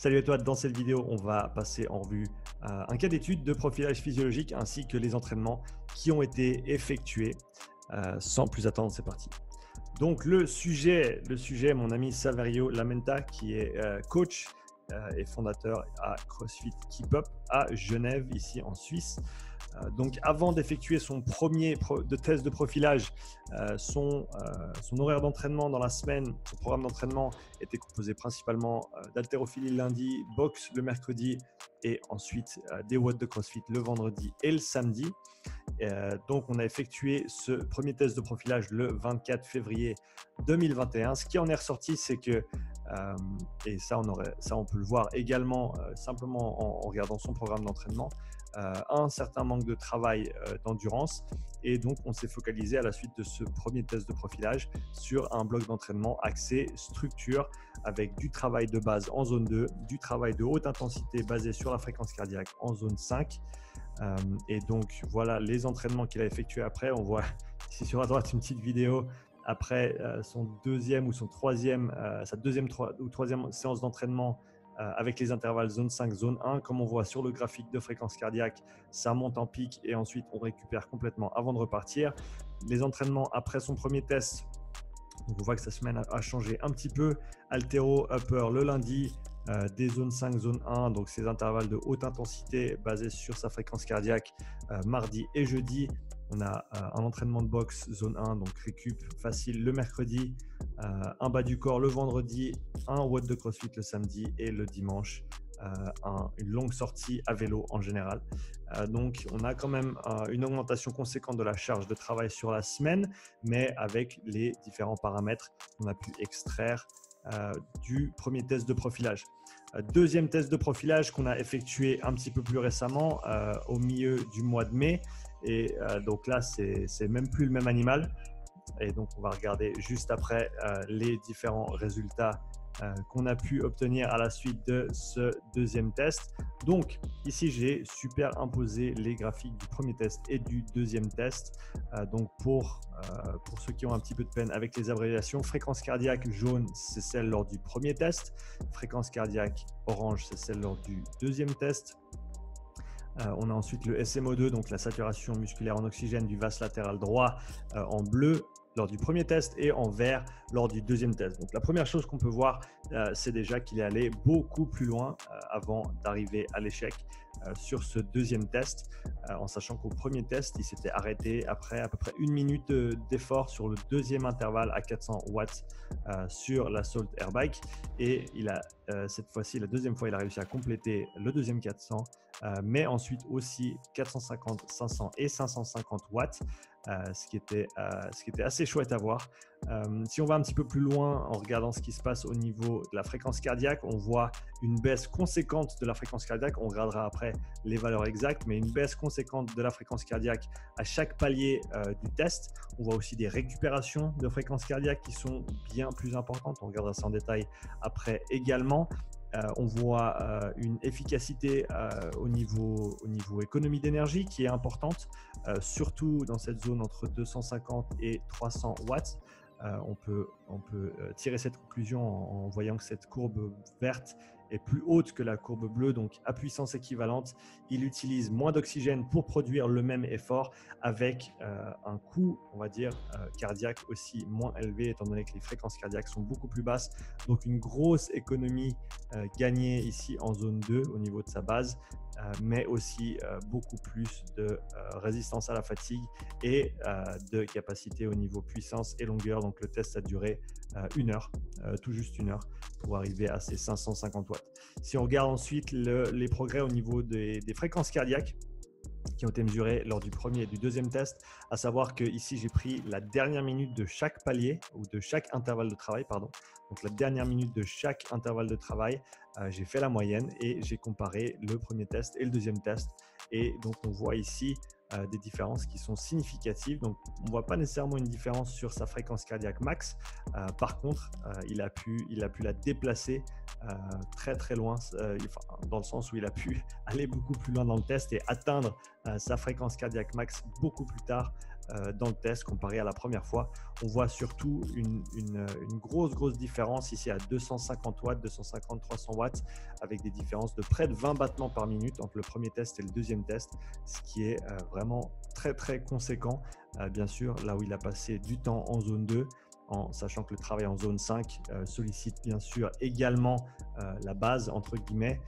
Salut à toi, dans cette vidéo, on va passer en revue un cas d'étude de profilage physiologique ainsi que les entraînements qui ont été effectués. Sans plus attendre, c'est parti. Donc le sujet, mon ami Saverio Lamenta, qui est coach et fondateur à CrossFit Keep Up à Genève, ici en Suisse. Donc avant d'effectuer son premier test de profilage, son horaire d'entraînement dans la semaine, son programme d'entraînement était composé principalement d'haltérophilie le lundi, boxe le mercredi et ensuite des watts de CrossFit le vendredi et le samedi. Donc on a effectué ce premier test de profilage le 24 février 2021. Ce qui en est ressorti, c'est que, et ça on peut le voir également simplement en regardant son programme d'entraînement, un certain manque de travail d'endurance, et donc on s'est focalisé à la suite de ce premier test de profilage sur un bloc d'entraînement axé structure avec du travail de base en zone 2, du travail de haute intensité basé sur la fréquence cardiaque en zone 5. Et donc voilà les entraînements qu'il a effectués après. On voit ici sur la droite une petite vidéo après son deuxième ou son troisième, sa deuxième ou troisième séance d'entraînement avec les intervalles zone 5, zone 1. Comme on voit sur le graphique de fréquence cardiaque, ça monte en pic et ensuite on récupère complètement avant de repartir. Les entraînements après son premier test, donc on voit que sa semaine a changé un petit peu. Altéro upper le lundi, des zones 5, zone 1, donc ces intervalles de haute intensité basés sur sa fréquence cardiaque mardi et jeudi. On a un entraînement de boxe zone 1, donc récup facile le mercredi, un bas du corps le vendredi, un watt de CrossFit le samedi et le dimanche, une longue sortie à vélo en général. Donc on a quand même une augmentation conséquente de la charge de travail sur la semaine, mais avec les différents paramètres qu'on a pu extraire du premier test de profilage. Deuxième test de profilage qu'on a effectué un petit peu plus récemment au milieu du mois de mai, et donc là c'est même plus le même animal, et donc on va regarder juste après les différents résultats qu'on a pu obtenir à la suite de ce deuxième test. Donc ici j'ai superimposé les graphiques du premier test et du deuxième test. Donc pour ceux qui ont un petit peu de peine avec les abréviations, fréquence cardiaque jaune, c'est celle lors du premier test, fréquence cardiaque orange, c'est celle lors du deuxième test. On a ensuite le SMO2, donc la saturation musculaire en oxygène du vaste latéral droit, en bleu lors du premier test et en vert lors du deuxième test. Donc la première chose qu'on peut voir, c'est déjà qu'il est allé beaucoup plus loin avant d'arriver à l'échec sur ce deuxième test, en sachant qu'au premier test, il s'était arrêté après à peu près 1 minute d'effort sur le deuxième intervalle à 400 watts sur la Salt Air Bike, et il a cette fois-ci, la deuxième fois, il a réussi à compléter le deuxième 400, mais ensuite aussi 450, 500 et 550 watts, ce qui était assez chouette à voir. Si on va un petit peu plus loin en regardant ce qui se passe au niveau de la fréquence cardiaque, on voit une baisse conséquente de la fréquence cardiaque. On regardera après les valeurs exactes, mais une baisse conséquente de la fréquence cardiaque à chaque palier du test. On voit aussi des récupérations de fréquence cardiaque qui sont bien plus importantes. On regardera ça en détail après également. On voit une efficacité au niveau économie d'énergie qui est importante, surtout dans cette zone entre 250 et 300 watts. On peut tirer cette conclusion en voyant que cette courbe verte est plus haute que la courbe bleue, donc à puissance équivalente, il utilise moins d'oxygène pour produire le même effort avec un coût, on va dire, cardiaque aussi moins élevé, étant donné que les fréquences cardiaques sont beaucoup plus basses. Donc une grosse économie gagnée ici en zone 2 au niveau de sa base, mais aussi beaucoup plus de résistance à la fatigue et de capacité au niveau puissance et longueur. Donc le test a duré 1 heure, tout juste 1 heure, pour arriver à ces 550 watts. Si on regarde ensuite les progrès au niveau des fréquences cardiaques qui ont été mesurées lors du premier et du deuxième test, à savoir que ici j'ai pris la dernière minute de chaque palier ou de chaque intervalle de travail, pardon. Donc la dernière minute de chaque intervalle de travail, j'ai fait la moyenne et j'ai comparé le premier test et le deuxième test, et donc on voit ici des différences qui sont significatives. Donc on ne voit pas nécessairement une différence sur sa fréquence cardiaque max. Par contre, il a pu la déplacer très très loin, dans le sens où il a pu aller beaucoup plus loin dans le test et atteindre sa fréquence cardiaque max beaucoup plus tard dans le test comparé à la première fois. On voit surtout une grosse différence ici à 250 watts, 250, 300 watts, avec des différences de près de 20 battements par minute entre le premier test et le deuxième test, ce qui est vraiment très conséquent. Bien sûr, là où il a passé du temps en zone 2, en sachant que le travail en zone 5 sollicite bien sûr également la base, entre guillemets,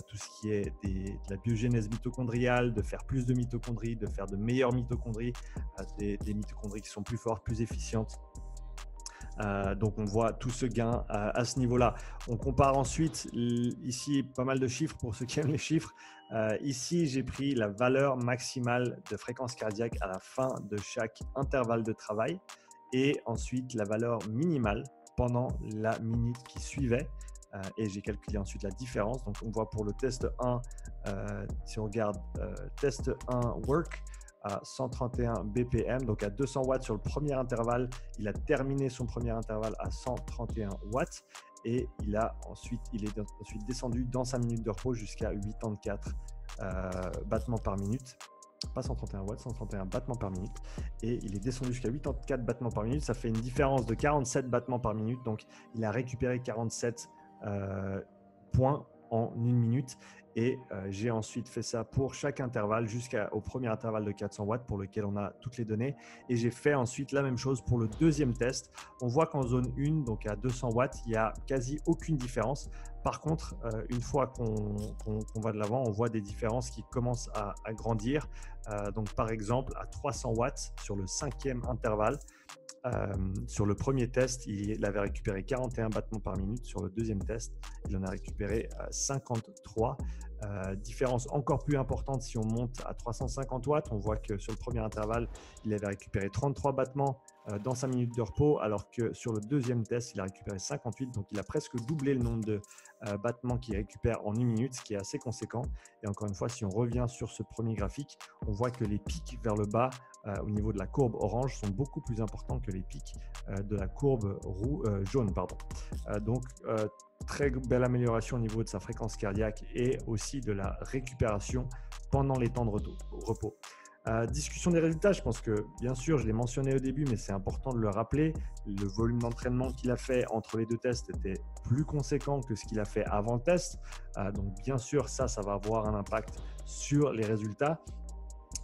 tout ce qui est de la biogénèse mitochondriale, de faire plus de mitochondries, de faire de meilleures mitochondries, des mitochondries qui sont plus fortes, plus efficientes. Donc on voit tout ce gain à ce niveau-là. On compare ensuite ici pas mal de chiffres pour ceux qui aiment les chiffres. Ici, j'ai pris la valeur maximale de fréquence cardiaque à la fin de chaque intervalle de travail et ensuite la valeur minimale pendant la minute qui suivait. Et j'ai calculé ensuite la différence. Donc on voit pour le test 1, si on regarde test 1 work, à 131 BPM, donc à 200 watts sur le premier intervalle. Il a terminé son premier intervalle à 131 watts et il est ensuite descendu dans 5 minutes de repos jusqu'à 84 battements par minute. Pas 131 watts, 131 battements par minute. Et il est descendu jusqu'à 84 battements par minute. Ça fait une différence de 47 battements par minute. Donc, il a récupéré 47 points en une minute. Et j'ai ensuite fait ça pour chaque intervalle jusqu'au premier intervalle de 400 watts pour lequel on a toutes les données. Et j'ai fait ensuite la même chose pour le deuxième test. On voit qu'en zone 1, donc à 200 watts, il n'y a quasi aucune différence. Par contre, une fois qu'on va de l'avant, on voit des différences qui commencent à grandir. Donc par exemple, à 300 watts sur le cinquième intervalle, sur le premier test, il avait récupéré 41 battements par minute. Sur le deuxième test, il en a récupéré 53. Différence encore plus importante si on monte à 350 watts. On voit que sur le premier intervalle, il avait récupéré 33 battements dans 5 minutes de repos, alors que sur le deuxième test, il a récupéré 58. Donc, il a presque doublé le nombre de battements qu'il récupère en une minute, ce qui est assez conséquent. Et encore une fois, si on revient sur ce premier graphique, on voit que les pics vers le bas au niveau de la courbe orange sont beaucoup plus importants que les pics de la courbe jaune. Donc, très belle amélioration au niveau de sa fréquence cardiaque et aussi de la récupération pendant les temps de repos. Discussion des résultats, je pense que bien sûr, je l'ai mentionné au début, mais c'est important de le rappeler. Le volume d'entraînement qu'il a fait entre les deux tests était plus conséquent que ce qu'il a fait avant le test. Donc bien sûr, ça va avoir un impact sur les résultats.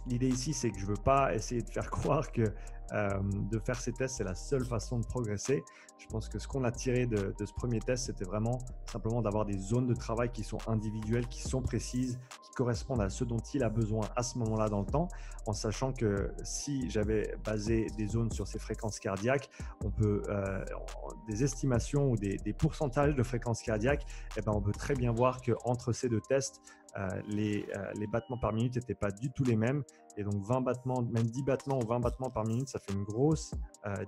L'idée ici, c'est que je ne veux pas essayer de faire croire que de faire ces tests, c'est la seule façon de progresser. Je pense que ce qu'on a tiré de ce premier test, c'était vraiment simplement d'avoir des zones de travail qui sont individuelles, qui sont précises, qui correspondent à ce dont il a besoin à ce moment-là dans le temps, en sachant que si j'avais basé des zones sur ces fréquences cardiaques, on peut, des estimations ou des pourcentages de fréquences cardiaques, on peut très bien voir qu'entre ces deux tests, les battements par minute n'étaient pas du tout les mêmes. Et donc 20 battements, même 10 battements ou 20 battements par minute, ça fait une grosse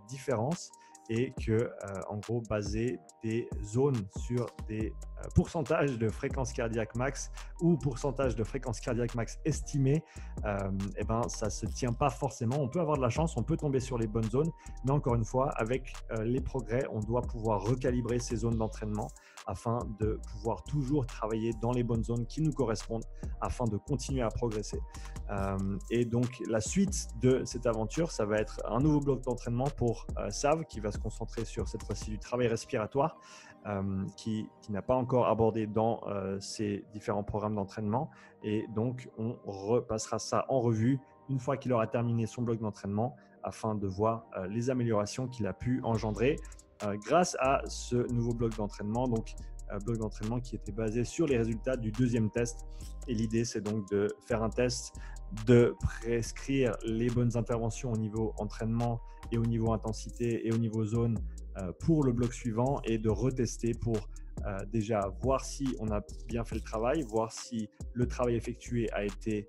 différence. Et que, en gros, baser des zones sur des pourcentages de fréquence cardiaque max ou pourcentage de fréquence cardiaque max estimé, ça ne se tient pas forcément. On peut avoir de la chance, on peut tomber sur les bonnes zones, mais encore une fois, avec les progrès, on doit pouvoir recalibrer ces zones d'entraînement afin de pouvoir toujours travailler dans les bonnes zones qui nous correspondent afin de continuer à progresser. Et donc, la suite de cette aventure, ça va être un nouveau bloc d'entraînement pour Sav qui va se concentrer sur cette fois-ci du travail respiratoire qui n'a pas encore abordé dans ses différents programmes d'entraînement. Et donc, on repassera ça en revue une fois qu'il aura terminé son bloc d'entraînement afin de voir les améliorations qu'il a pu engendrer grâce à ce nouveau bloc d'entraînement. Donc, bloc d'entraînement qui était basé sur les résultats du deuxième test. Et l'idée, c'est donc de faire un test, de prescrire les bonnes interventions au niveau entraînement et au niveau intensité et au niveau zone pour le bloc suivant et de retester pour déjà voir si on a bien fait le travail, voir si le travail effectué a été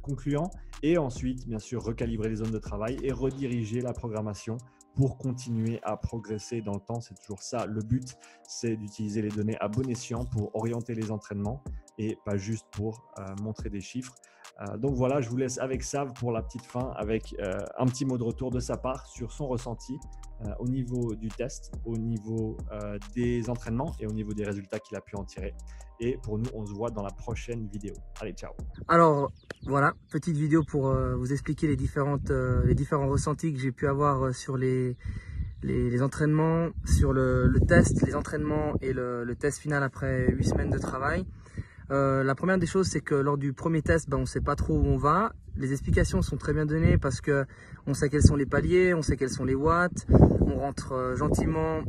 concluant et ensuite, bien sûr, recalibrer les zones de travail et rediriger la programmation pour continuer à progresser dans le temps. C'est toujours ça le but, c'est d'utiliser les données à bon escient pour orienter les entraînements et pas juste pour montrer des chiffres. Donc voilà, je vous laisse avec Sav pour la petite fin avec un petit mot de retour de sa part sur son ressenti au niveau du test, au niveau des entraînements et au niveau des résultats qu'il a pu en tirer. Et pour nous, on se voit dans la prochaine vidéo. Allez, ciao. Alors, Voilà, petite vidéo pour vous expliquer les différents ressentis que j'ai pu avoir sur les entraînements, sur le test, les entraînements et le test final après 8 semaines de travail. La première des choses, c'est que lors du premier test, on ne sait pas trop où on va. Les explications sont très bien données parce que on sait quels sont les paliers, on sait quels sont les watts. On rentre gentiment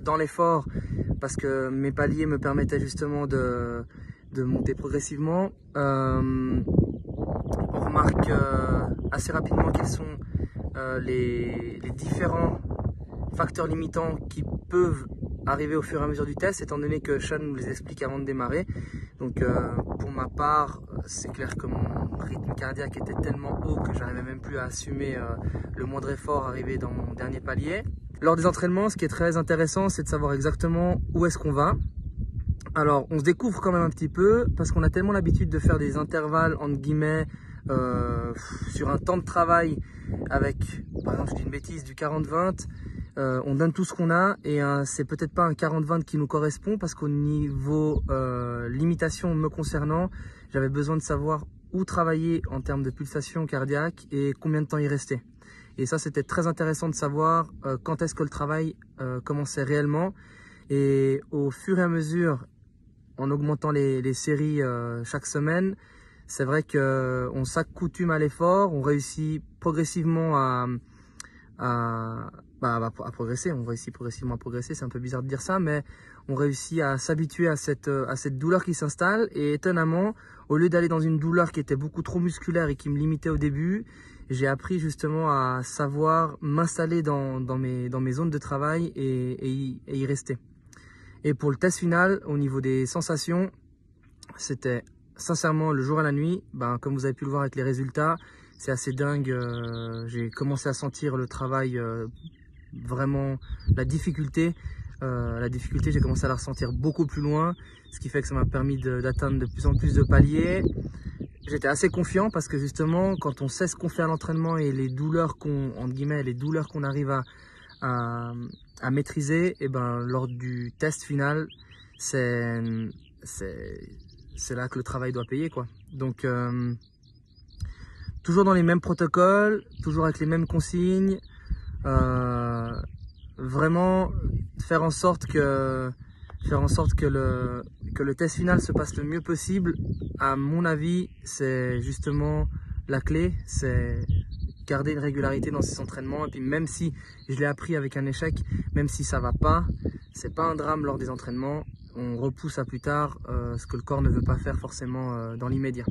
dans l'effort parce que mes paliers me permettaient justement de monter progressivement. On remarque assez rapidement quels sont les différents facteurs limitants qui peuvent arriver au fur et à mesure du test, étant donné que Sean nous les explique avant de démarrer. Donc pour ma part, c'est clair que mon rythme cardiaque était tellement haut que j'arrivais même plus à assumer le moindre effort arrivé dans mon dernier palier. Lors des entraînements, ce qui est très intéressant, c'est de savoir exactement où est-ce qu'on va. Alors, on se découvre quand même un petit peu parce qu'on a tellement l'habitude de faire des intervalles, entre guillemets, sur un temps de travail avec, par exemple, je dis une bêtise, du 40-20. On donne tout ce qu'on a et c'est peut-être pas un 40-20 qui nous correspond parce qu'au niveau limitation me concernant, j'avais besoin de savoir où travailler en termes de pulsation cardiaque et combien de temps y rester. Et ça, c'était très intéressant de savoir quand est-ce que le travail commençait réellement. Et au fur et à mesure, en augmentant les séries chaque semaine, c'est vrai qu'on s'accoutume à l'effort, on réussit progressivement à progresser, on réussit progressivement à progresser, c'est un peu bizarre de dire ça, mais on réussit à s'habituer à cette douleur qui s'installe. Et étonnamment, au lieu d'aller dans une douleur qui était beaucoup trop musculaire et qui me limitait au début, j'ai appris justement à savoir m'installer dans mes zones de travail et y rester. Et pour le test final, au niveau des sensations, c'était sincèrement le jour et la nuit. Comme vous avez pu le voir avec les résultats, c'est assez dingue. J'ai commencé à sentir le travail, vraiment la difficulté. J'ai commencé à la ressentir beaucoup plus loin, ce qui fait que ça m'a permis d'atteindre de plus en plus de paliers. J'étais assez confiant parce que justement, quand on sait ce qu'on fait à l'entraînement et les douleurs qu'on arrive à maîtriser, et lors du test final, c'est là que le travail doit payer, quoi. Donc toujours dans les mêmes protocoles, toujours avec les mêmes consignes, vraiment faire en sorte que le test final se passe le mieux possible. À mon avis, c'est justement la clé, c'est garder une régularité dans ses entraînements. Et puis même si je l'ai appris avec un échec, même si ça va pas, c'est pas un drame lors des entraînements. On repousse à plus tard ce que le corps ne veut pas faire forcément dans l'immédiat.